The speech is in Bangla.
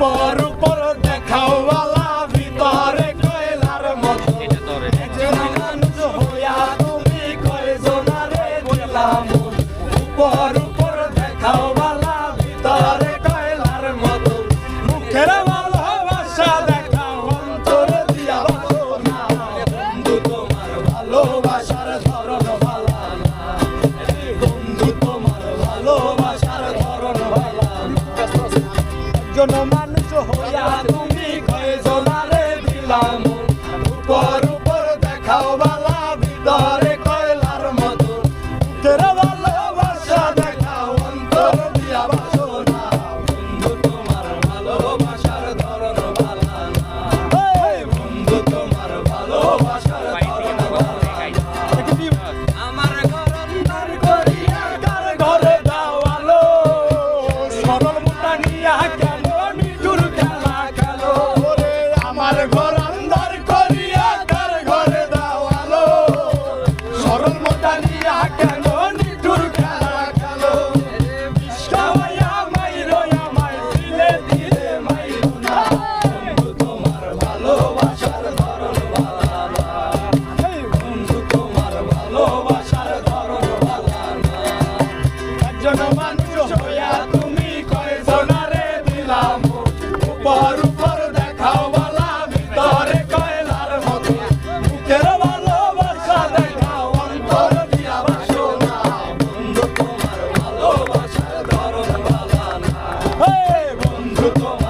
উপর উপর দেখাও বালা ভিতরে কয়লার মতো একজন মানুষ হইয়া তুমি কয়জনারে দিলাম উপর উপর দেখাও বালা ভিতরে কয়লার মতো মুখের ভালোবাসা দেখাও অন্তর দিয়া ভালো না বন্ধু তোমার ভালোবাসার ধরন ভালো না বন্ধু তোমার ভালোবাসার ধরন ভালো না একজন মানুষ হইয়া তুমি কয়জনারে দিলাম উপর উপর দেখাও বালা ভিতরে কয়লার মতো মুখের ভালোবাসা দেখাও অন্তর দিয়া বাসো না বন্ধু তোমার ভালোবাসার ধরন ভালো না বন্ধু তোমার ভালোবাসার ধরন ভালো না আমার ঘর অন্তর করিয়া কার ঘরে দাও আলো সরল মোটা নিয়া কেন নিঠুর খেলা খেলো আমার ঘর অন্তর করিয়া কার ঘরে দাও আলো সরল মোটা নিয়া কেন নিঠুর খেলা খেলো বিষ্কাওয়া মাইরো আমায় দিলে দিলে মাইরো না বন্ধু তোমার ভালোবাসার ধরন ভালো না বন্ধু তোমার ভালোবাসার ধরন ভালো না একজন মানুষ হইয়া তুমি কয়জনারে দিলাম উপর উপর দেখাও বালা ভিতরে কয়লার মতো মুখের ভালোবাসা দেখাও অন্তর দিয়া বাসো না বন্ধু তোমার ভালোবাসার ধরন ভালো না বন্ধু তোমার